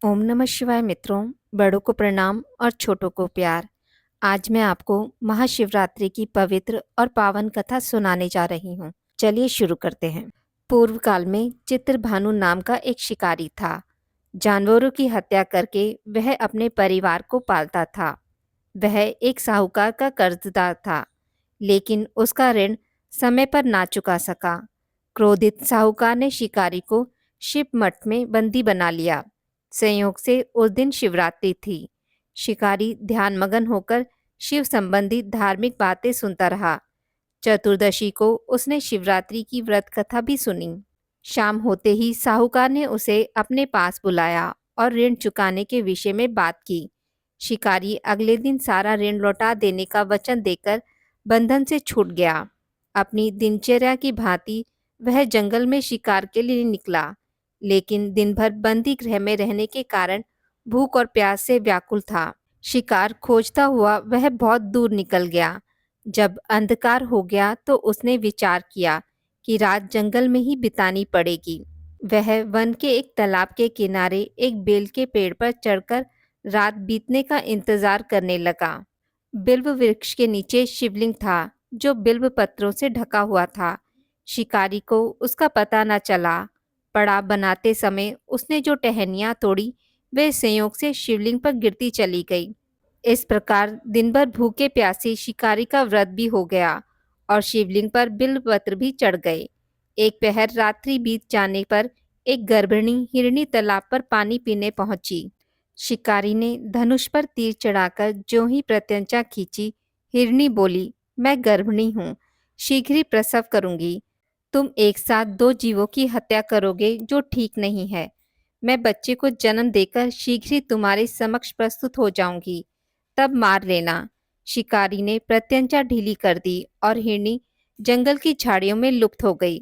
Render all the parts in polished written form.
ओम नमः शिवाय मित्रों। बड़ों को प्रणाम और छोटों को प्यार। आज मैं आपको महाशिवरात्रि की पवित्र और पावन कथा सुनाने जा रही हूँ। चलिए शुरू करते हैं। पूर्व काल में चित्रभानु नाम का एक शिकारी था। जानवरों की हत्या करके वह अपने परिवार को पालता था। वह एक साहूकार का कर्जदार था, लेकिन उसका ऋण समय पर ना चुका सका। क्रोधित साहूकार ने शिकारी को शिव मठ में बंदी बना लिया। संयोग से उस दिन शिवरात्रि थी। शिकारी ध्यानमग्न होकर शिव संबंधी धार्मिक बातें सुनता रहा। चतुर्दशी को उसने शिवरात्रि की व्रत कथा भी सुनी। शाम होते ही साहूकार ने उसे अपने पास बुलाया और ऋण चुकाने के विषय में बात की। शिकारी अगले दिन सारा ऋण लौटा देने का वचन देकर बंधन से छूट गया। अपनी दिनचर्या की भांति वह जंगल में शिकार के लिए निकला, लेकिन दिन भर बंदी गृह में रहने के कारण भूख और प्यास से व्याकुल था। शिकार खोजता हुआ वह बहुत दूर निकल गया। जब अंधकार हो गया तो उसने विचार किया कि रात जंगल में ही बितानी पड़ेगी। वह वन के एक तालाब के किनारे एक बेल के पेड़ पर चढ़कर रात बीतने का इंतजार करने लगा। बिल्व वृक्ष के नीचे शिवलिंग था, जो बिल्व पत्रों से ढका हुआ था। शिकारी को उसका पता न चला। पड़ाव बनाते समय उसने जो टहनियाँ तोड़ी वे संयोग से शिवलिंग पर गिरती चली गई। इस प्रकार दिन भर भूखे प्यासे शिकारी का व्रत भी हो गया और शिवलिंग पर बिल्व पत्र भी चढ़ गए। एक पहर रात्रि बीत जाने पर एक गर्भिणी हिरनी तालाब पर पानी पीने पहुंची। शिकारी ने धनुष पर तीर चढ़ाकर ज्यों ही प्रत्यंचा खींची, हिरनी बोली, मैं गर्भिणी हूँ, शीघ्र ही प्रसव करूंगी। तुम एक साथ दो जीवों की हत्या करोगे, जो ठीक नहीं है। मैं बच्चे को जन्म देकर शीघ्र ही तुम्हारे समक्ष प्रस्तुत हो जाऊंगी, तब मार लेना। शिकारी ने प्रत्यंचा ढीली कर दी और हिरनी जंगल की झाड़ियों में लुप्त हो गई।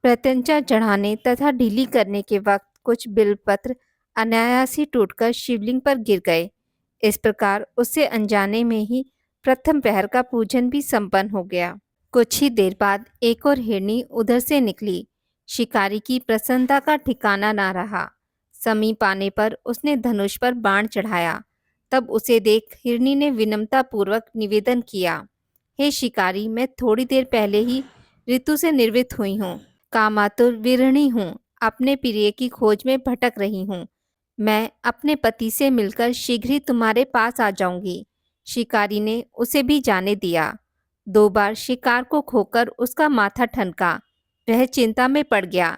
प्रत्यंचा चढ़ाने तथा ढीली करने के वक्त कुछ बिल्वपत्र अनायास ही टूटकर शिवलिंग पर गिर गए। इस प्रकार उससे अनजाने में ही प्रथम पहर का पूजन भी संपन्न हो गया। कुछ ही देर बाद एक और हिरनी उधर से निकली। शिकारी की प्रसन्नता का ठिकाना ना रहा। समीप आने पर उसने धनुष पर बाण चढ़ाया। तब उसे देख हिरनी ने विनम्रता पूर्वक निवेदन किया, हे शिकारी, मैं थोड़ी देर पहले ही ऋतु से निर्वृत हुई हूँ। कामातुर विरहिणी हूँ, अपने प्रिय की खोज में भटक रही हूँ। मैं अपने पति से मिलकर शीघ्र ही तुम्हारे पास आ जाऊंगी। शिकारी ने उसे भी जाने दिया। 2 बार शिकार को खोकर उसका माथा ठनका। वह चिंता में पड़ गया।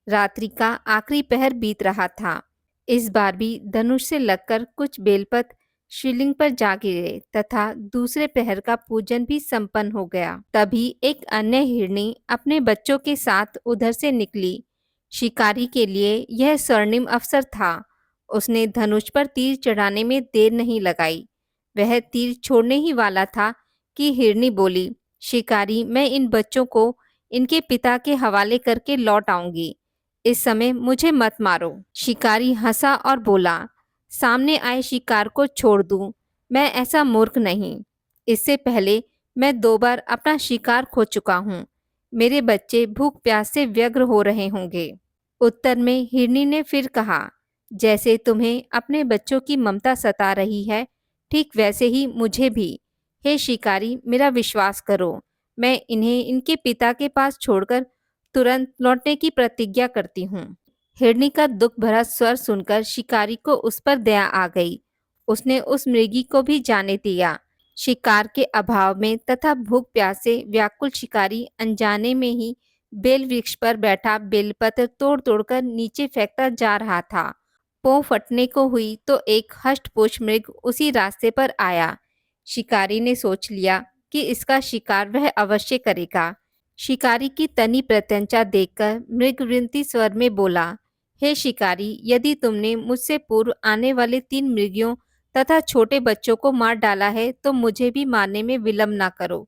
रात्रि का आखिरी पहर बीत रहा था। इस बार भी धनुष से लगकर कुछ बेलपत्र शिवलिंग पर जा गिरे तथा दूसरे पहर का पूजन भी संपन्न हो गया। तभी एक अन्य हिरनी अपने बच्चों के साथ उधर से निकली। शिकारी के लिए यह स्वर्णिम अवसर था। उसने धनुष पर तीर चढ़ाने में देर नहीं लगाई। वह तीर छोड़ने ही वाला था कि हिरनी बोली, शिकारी, मैं इन बच्चों को इनके पिता के हवाले करके लौट आऊंगी। इस समय मुझे मत मारो। शिकारी हंसा और बोला, सामने आए शिकार को छोड़ दूं, मैं ऐसा मूर्ख नहीं। इससे पहले मैं 2 बार अपना शिकार खो चुका हूँ। मेरे बच्चे भूख प्यास से व्यग्र हो रहे होंगे। उत्तर में हिरनी ने फिर कहा, जैसे तुम्हें अपने बच्चों की ममता सता रही है, ठीक वैसे ही मुझे भी। हे शिकारी, मेरा विश्वास करो, मैं इन्हें इनके पिता के पास छोड़कर तुरंत लौटने की प्रतिज्ञा करती हूँ। हिरनी का दुख भरा स्वर सुनकर शिकारी को उस पर दया आ गई। उसने उस मृगी को भी जाने दिया। शिकार के अभाव में तथा भूख प्यास से व्याकुल शिकारी अनजाने में ही बेल वृक्ष पर बैठा बेलपत्र तोड़ तोड़कर नीचे फेंकता जा रहा था। पों फटने को हुई तो एक हष्टपुष्ट मृग उसी रास्ते पर आया। शिकारी ने सोच लिया कि इसका शिकार वह अवश्य करेगा। शिकारी की तनी प्रत्यंचा देखकर मृग विनती स्वर में बोला, हे शिकारी, यदि तुमने मुझसे पूर्व आने वाले 3 मृगियों तथा छोटे बच्चों को मार डाला है तो मुझे भी मारने में विलंब ना करो,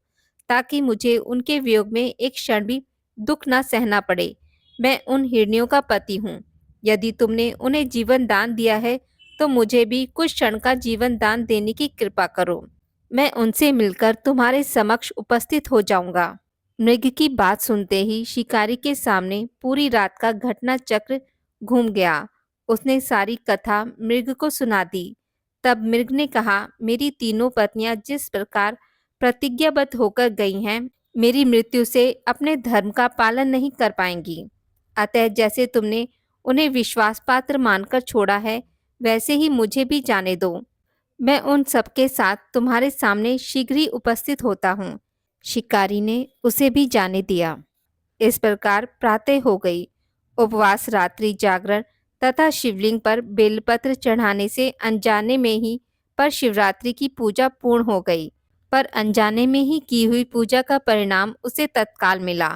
ताकि मुझे उनके वियोग में एक क्षण भी दुख ना सहना पड़े। मैं उन हिरनियों का पति हूँ। यदि तुमने उन्हें जीवन दान दिया है तो मुझे भी कुछ क्षण का जीवन दान देने की कृपा करो। मैं उनसे मिलकर तुम्हारे समक्ष उपस्थित हो जाऊंगा। मृग की बात सुनते ही शिकारी के सामने पूरी रात का घटना चक्र घूम गया। उसने सारी कथा मृग को सुना दी। तब मृग ने कहा, मेरी तीनों पत्नियां जिस प्रकार प्रतिज्ञाबद्ध होकर गई हैं, मेरी मृत्यु से अपने धर्म का पालन नहीं कर पाएंगी। अतः जैसे तुमने उन्हें विश्वास पात्र मानकर छोड़ा है, वैसे ही मुझे भी जाने दो। मैं उन सबके साथ तुम्हारे सामने शीघ्र ही उपस्थित होता हूँ। शिकारी ने उसे भी जाने दिया। इस प्रकार प्रातः हो गई। उपवास, रात्रि जागरण तथा शिवलिंग पर बेलपत्र चढ़ाने से अनजाने में ही पर शिवरात्रि की पूजा पूर्ण हो गई। पर अनजाने में ही की हुई पूजा का परिणाम उसे तत्काल मिला।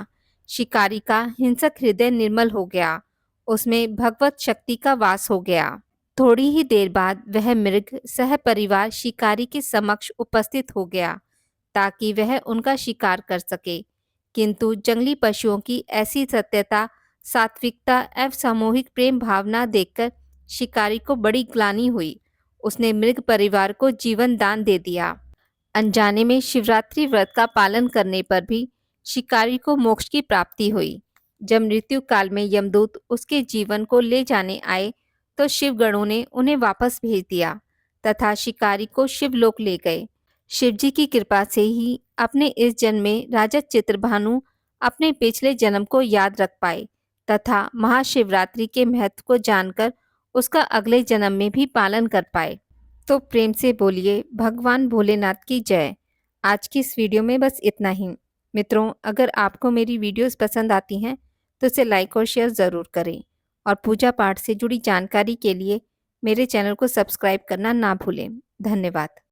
शिकारी का हिंसक हृदय निर्मल हो गया। उसमें भगवत शक्ति का वास हो गया। थोड़ी ही देर बाद वह मृग सह परिवार शिकारी के समक्ष उपस्थित हो गया ताकि वह उनका शिकार कर सके। किंतु जंगली पशुओं की ऐसी सत्यता, सात्विकता एवं सामूहिक प्रेम भावना देखकर शिकारी को बड़ी ग्लानि हुई। उसने मृग परिवार को जीवन दान दे दिया। अनजाने में शिवरात्रि व्रत का पालन करने पर भी शिकारी को मोक्ष की प्राप्ति हुई। जब मृत्यु काल में यमदूत उसके जीवन को ले जाने आए तो शिवगणों ने उन्हें वापस भेज दिया तथा शिकारी को शिवलोक ले गए। शिवजी की कृपा से ही अपने इस जन्म में राजा चित्रभानु अपने पिछले जन्म को याद रख पाए तथा महाशिवरात्रि के महत्व को जानकर उसका अगले जन्म में भी पालन कर पाए। तो प्रेम से बोलिए भगवान भोलेनाथ की जय। आज की इस वीडियो में बस इतना ही। मित्रों, अगर आपको मेरी वीडियोस पसंद आती हैं तो इसे लाइक और शेयर ज़रूर करें और पूजा पाठ से जुड़ी जानकारी के लिए मेरे चैनल को सब्सक्राइब करना ना भूलें। धन्यवाद।